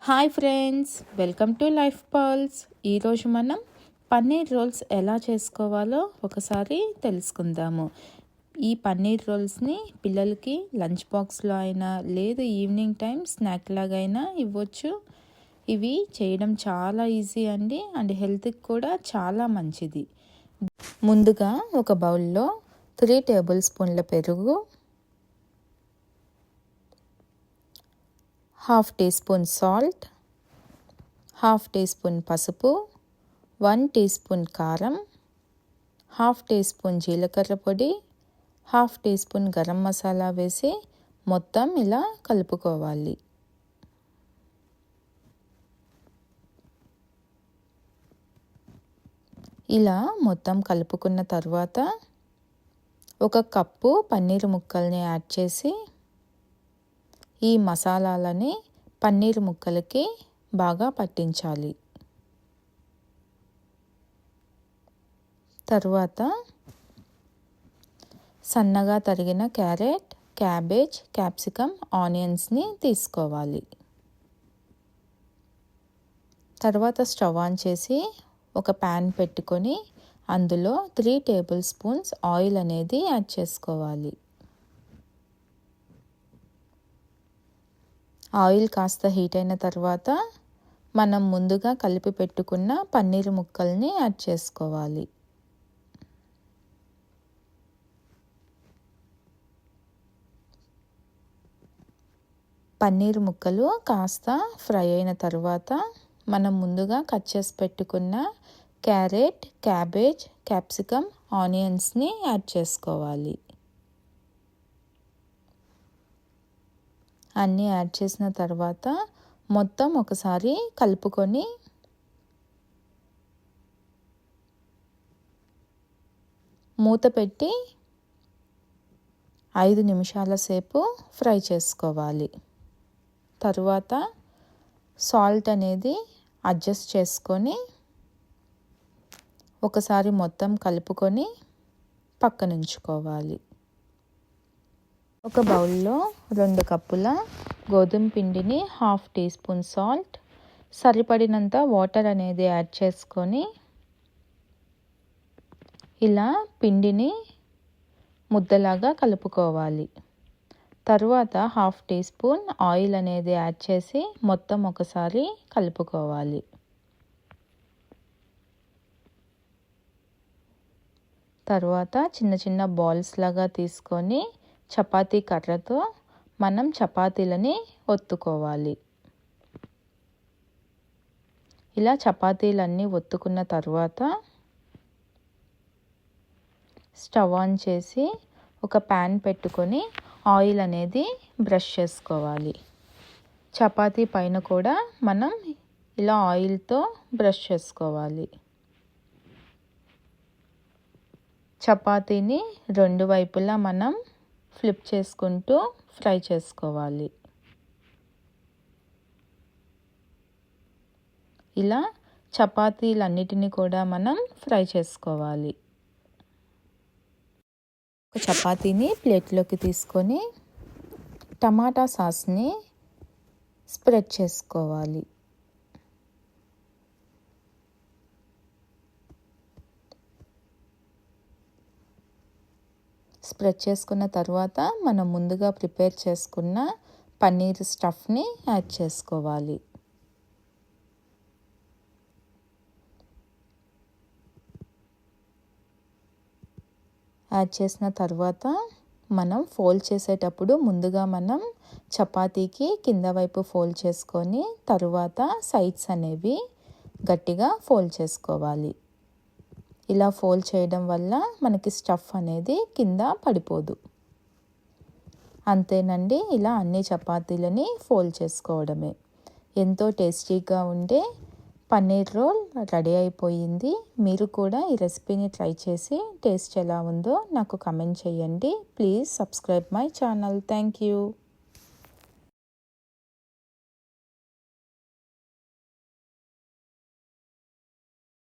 Hi friends, welcome to life pearls. ఈరోజు మనం paneer roles ఎలా చేసుకోవాలో ఒకసారి తెలుసుకుందాము. ఈ పన్నీర్ రోల్స్ని పిల్లలకి లంచ్ బాక్స్లో అయినా లేదు ఈవినింగ్ టైం స్నాక్ లాగా అయినా ఇవ్వచ్చు. ఇవి చేయడం చాలా ఈజీ అండి అండ్ హెల్త్కి కూడా చాలా మంచిది. ముందుగా ఒక బౌల్లో 3 టేబుల్ స్పూన్ల పెరుగు, 1/2 teaspoon salt, 1/2 teaspoon పసుపు, 1 టీ స్పూన్ కారం, 1/2 టీ స్పూన్ జీలకర్ర పొడి, 1/2 టీ స్పూన్ గరం మసాలా వేసి మొత్తం ఇలా కలుపుకోవాలి. ఇలా మొత్తం కలుపుకున్న తర్వాత ఒక కప్పు పన్నీర్ ముక్కల్ని యాడ్ చేసి ఈ మసాలాలని పన్నీర్ ముక్కలకి బాగా పట్టించాలి. తర్వాత సన్నగా తరిగిన క్యారెట్, క్యాబేజ్, క్యాప్సికమ్, ఆనియన్స్ని తీసుకోవాలి. తర్వాత స్టవ్ ఆన్ చేసి ఒక ప్యాన్ పెట్టుకొని అందులో 3 టేబుల్ స్పూన్స్ ఆయిల్ అనేది యాడ్ చేసుకోవాలి. ఆయిల్ కాస్త హీట్ అయిన తర్వాత మనం ముందుగా కలిపి పెట్టుకున్న పన్నీర్ ముక్కల్ని యాడ్ చేసుకోవాలి. పన్నీర్ ముక్కలు కాస్త ఫ్రై అయిన తర్వాత మనం ముందుగా కట్ చేసి పెట్టుకున్న క్యారెట్, క్యాబేజ్, క్యాప్సికమ్, ఆనియన్స్ని యాడ్ చేసుకోవాలి. అన్నీ యాడ్ చేసిన తర్వాత మొత్తం ఒకసారి కలుపుకొని మూత పెట్టి 5 నిమిషాల సేపు ఫ్రై చేసుకోవాలి. తర్వాత సాల్ట్ అనేది అడ్జస్ట్ చేసుకొని ఒకసారి మొత్తం కలుపుకొని పక్కనుంచుకోవాలి. ఒక బౌల్లో 2 కప్పుల గోధుమ పిండిని 1/2 టీ స్పూన్ సాల్ట్, సరిపడినంత వాటర్ అనేది యాడ్ చేసుకొని ఇలా పిండిని ముద్దలాగా కలుపుకోవాలి. తరువాత 1/2 టీ స్పూన్ ఆయిల్ అనేది యాడ్ చేసి మొత్తం ఒకసారి కలుపుకోవాలి. తర్వాత చిన్న చిన్న బాల్స్ లాగా తీసుకొని చపాతీ కర్రతో మనం చపాతీలని ఒత్తుకోవాలి. ఇలా చపాతీలన్నీ ఒత్తుకున్న తర్వాత స్టవ్ ఆన్ చేసి ఒక ప్యాన్ పెట్టుకొని ఆయిల్ అనేది బ్రష్ చేసుకోవాలి. చపాతీ పైన కూడా మనం ఇలా ఆయిల్తో బ్రష్ చేసుకోవాలి. చపాతీని 2 వైపులా మనం ఫ్లిప్ చేసుకుంటూ ఫ్రై చేసుకోవాలి. ఇలా చపాతీలన్నిటిని కూడా మనం ఫ్రై చేసుకోవాలి. ఒక చపాతీని ప్లేట్లోకి తీసుకొని టమాటా సాస్ని స్ప్రెడ్ చేసుకోవాలి. స్ప్రెడ్ చేసుకున్న తర్వాత మనం ముందుగా ప్రిపేర్ చేసుకున్న పన్నీర్ స్టఫ్ని యాడ్ చేసుకోవాలి. యాడ్ చేసిన తర్వాత మనం ఫోల్డ్ చేసేటప్పుడు ముందుగా మనం చపాతీకి కింద వైపు ఫోల్డ్ చేసుకొని తరువాత సైడ్స్ అనేవి గట్టిగా ఫోల్డ్ చేసుకోవాలి. ఇలా ఫోల్డ్ చేయడం వల్ల మనకి స్టఫ్ అనేది కింద పడిపోదు. అంతేనండి, ఇలా అన్ని చపాతీలని ఫోల్డ్ చేసుకోవడమే. ఎంతో టేస్టీగా ఉండే పన్నీర్ రోల్ రెడీ అయిపోయింది. మీరు కూడా ఈ రెసిపీని ట్రై చేసి టేస్ట్ ఎలా ఉందో నాకు కమెంట్ చేయండి. Please subscribe my channel. Thank you.